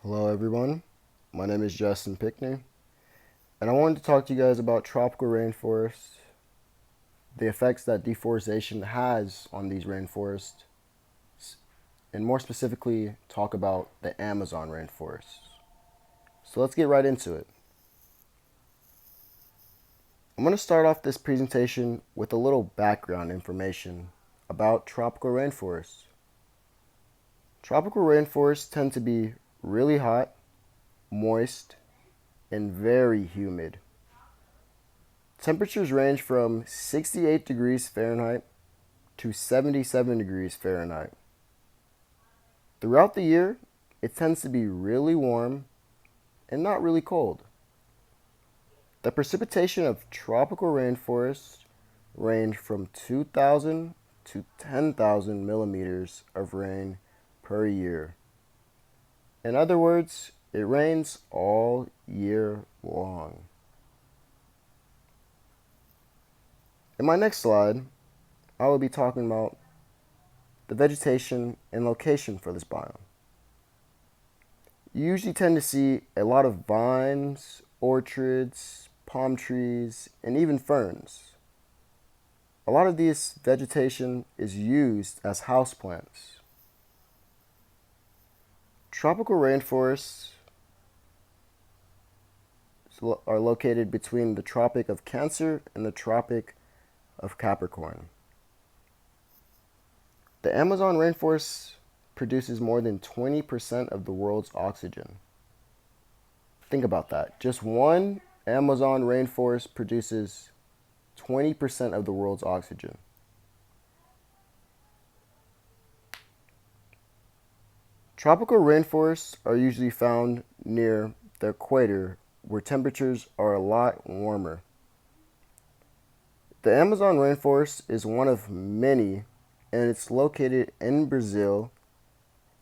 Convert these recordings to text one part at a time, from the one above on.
Hello everyone, my name is Justin Pickney, and I wanted to talk to you guys about tropical rainforests, the effects that deforestation has on these rainforests, and more specifically talk about the Amazon rainforests. So let's get right into it. I'm going to start off this presentation with a little background information about tropical rainforests. Tropical rainforests tend to be really hot, moist, and very humid. Temperatures range from 68 degrees Fahrenheit to 77 degrees Fahrenheit. Throughout the year, it tends to be really warm and not really cold. The precipitation of tropical rainforests range from 2,000 to 10,000 millimeters of rain per year. In other words, it rains all year long. In my next slide, I will be talking about the vegetation and location for this biome. You usually tend to see a lot of vines, orchards, palm trees, and even ferns. A lot of this vegetation is used as houseplants. Tropical rainforests are located between the Tropic of Cancer and the Tropic of Capricorn. The Amazon rainforest produces more than 20% of the world's oxygen. Think about that. Just one Amazon rainforest produces 20% of the world's oxygen. Tropical rainforests are usually found near the equator where temperatures are a lot warmer. The Amazon rainforest is one of many, and it's located in Brazil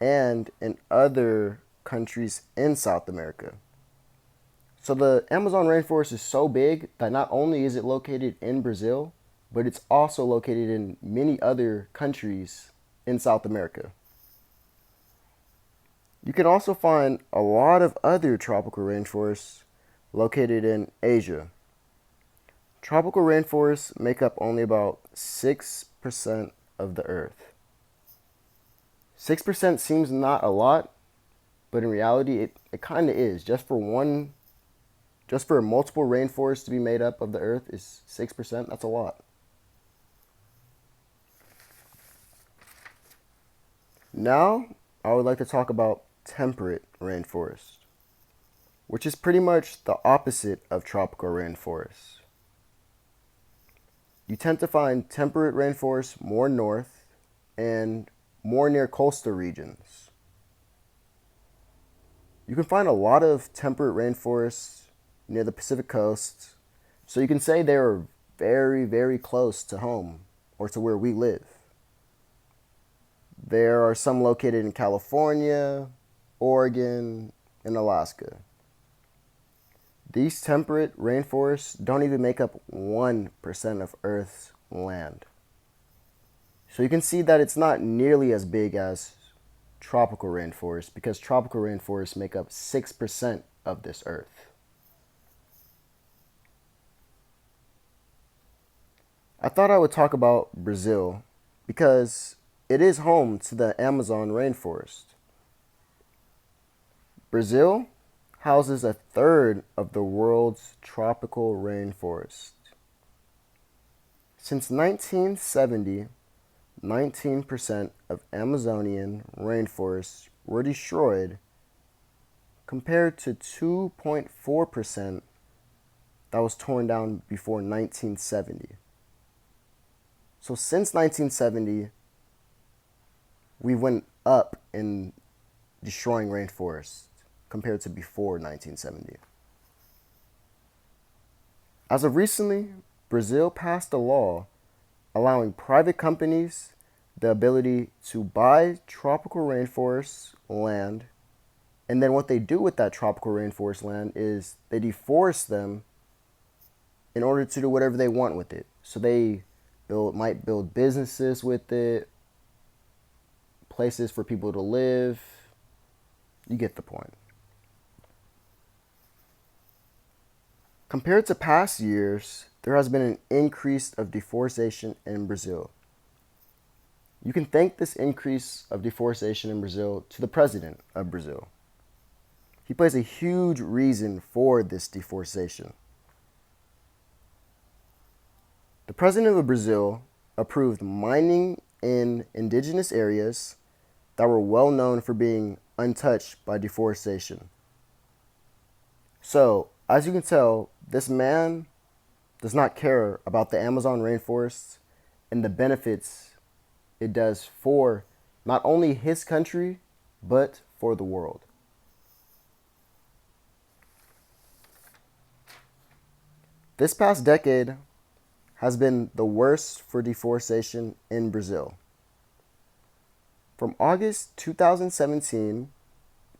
and in other countries in South America. So the Amazon rainforest is so big that not only is it located in Brazil, but it's also located in many other countries in South America. You can also find a lot of other tropical rainforests located in Asia. Tropical rainforests make up only about 6% of the earth. 6% seems not a lot, but in reality it kind of is. Just for multiple rainforests to be made up of the earth is 6%. That's a lot. Now, I would like to talk about temperate rainforest, which is pretty much the opposite of tropical rainforests. You tend to find temperate rainforests more north and more near coastal regions. You can find a lot of temperate rainforests near the Pacific coast, so you can say they're very, very close to home or to where we live. There are some located in California, Oregon, and Alaska. These temperate rainforests don't even make up 1% of Earth's land. So you can see that it's not nearly as big as tropical rainforests because tropical rainforests make up 6% of this Earth. I thought I would talk about Brazil because it is home to the Amazon rainforest. Brazil houses a third of the world's tropical rainforest. Since 1970, 19% of Amazonian rainforests were destroyed compared to 2.4% that was torn down before 1970. So since 1970, we went up in destroying rainforests compared to before 1970. As of recently, Brazil passed a law allowing private companies the ability to buy tropical rainforest land, and then what they do with that tropical rainforest land is they deforest them in order to do whatever they want with it. So they might build businesses with it, places for people to live. You get the point. Compared to past years, there has been an increase of deforestation in Brazil. You can thank this increase of deforestation in Brazil to the president of Brazil. He plays a huge reason for this deforestation. The president of Brazil approved mining in indigenous areas that were well known for being untouched by deforestation. So, as you can tell, this man does not care about the Amazon rainforests and the benefits it does for not only his country, but for the world. This past decade has been the worst for deforestation in Brazil. From August 2017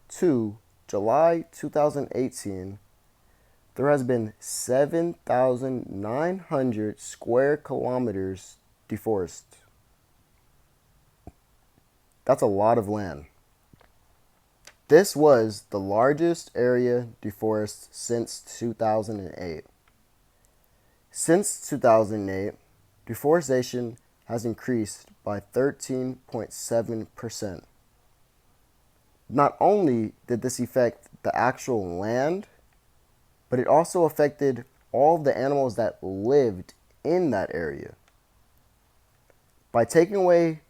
to July 2018, there has been 7,900 square kilometers deforested. That's a lot of land. This was the largest area deforested since 2008. Since 2008, deforestation has increased by 13.7%. Not only did this affect the actual land, but it also affected all the animals that lived in that area. By taking away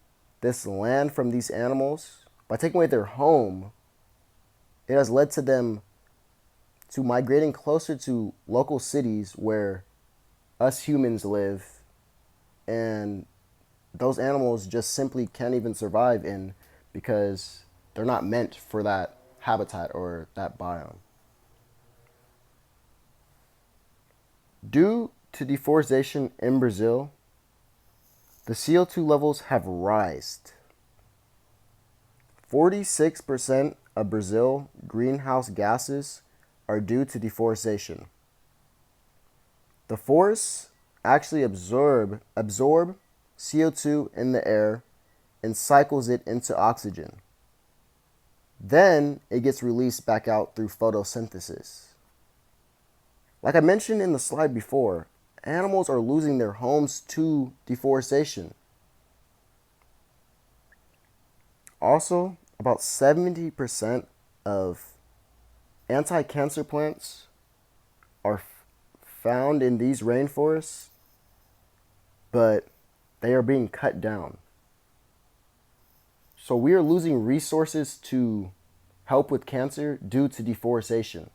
this land from these animals, by taking away their home, it has led to them to migrating closer to local cities where us humans live, and those animals just simply can't even survive in because they're not meant for that habitat or that biome. Due to deforestation in Brazil, the CO2 levels have risen. 46% of Brazil greenhouse gases are due to deforestation. The forests actually absorb CO2 in the air and cycles it into oxygen. Then it gets released back out through photosynthesis. Like I mentioned in the slide before, animals are losing their homes to deforestation. Also, about 70% of anti-cancer plants are found in these rainforests, but they are being cut down. So we are losing resources to help with cancer due to deforestation.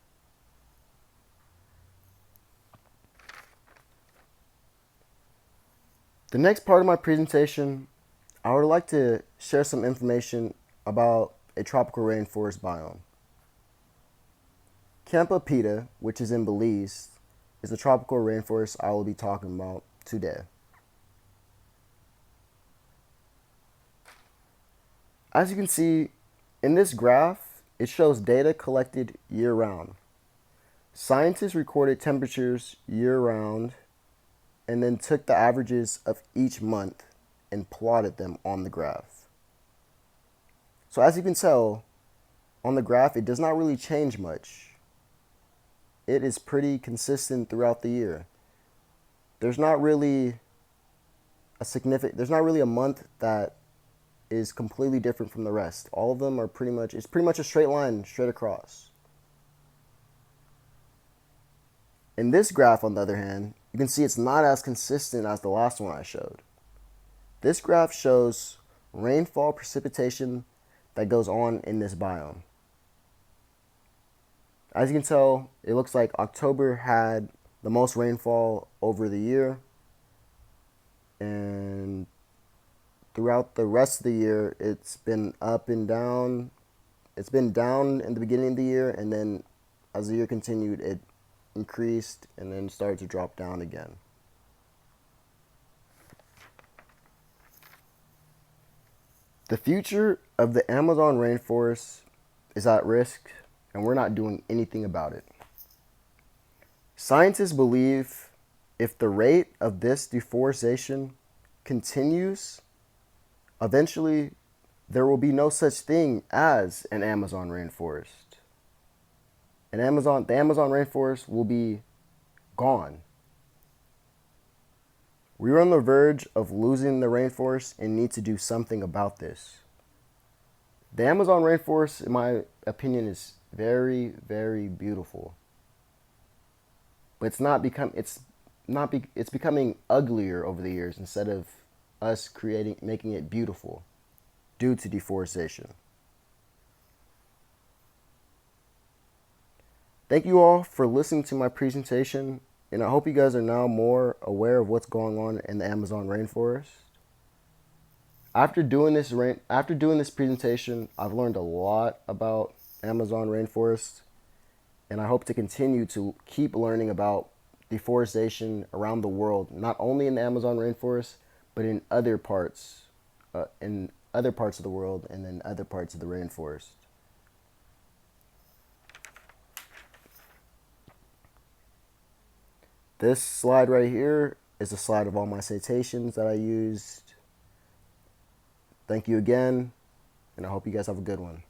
The next part of my presentation, I would like to share some information about a tropical rainforest biome. Campo Pita, which is in Belize, is the tropical rainforest I will be talking about today. As you can see in this graph, it shows data collected year-round. Scientists recorded temperatures year-round and then took the averages of each month and plotted them on the graph. So as you can tell, on the graph, it does not really change much. It is pretty consistent throughout the year. There's not really a month that is completely different from the rest. All of them are it's pretty much a straight line straight across. In this graph, on the other hand, you can see it's not as consistent as the last one I showed. This graph shows rainfall precipitation that goes on in this biome. As you can tell, it looks like October had the most rainfall over the year, and throughout the rest of the year, it's been up and down. It's been down in the beginning of the year, and then as the year continued, it increased and then started to drop down again. The future of the Amazon rainforest is at risk, and we're not doing anything about it. Scientists believe if the rate of this deforestation continues, eventually there will be no such thing as an Amazon rainforest. The Amazon rainforest will be gone. We are on the verge of losing the rainforest and need to do something about this. The Amazon rainforest, in my opinion, is very, very beautiful. But it's becoming uglier over the years instead of us making it beautiful due to deforestation. Thank you all for listening to my presentation, and I hope you guys are now more aware of what's going on in the Amazon rainforest. After doing this presentation, I've learned a lot about Amazon rainforest, and I hope to continue to keep learning about deforestation around the world, not only in the Amazon rainforest, but in other parts of the world and in other parts of the rainforest. This slide right here is a slide of all my citations that I used. Thank you again, and I hope you guys have a good one.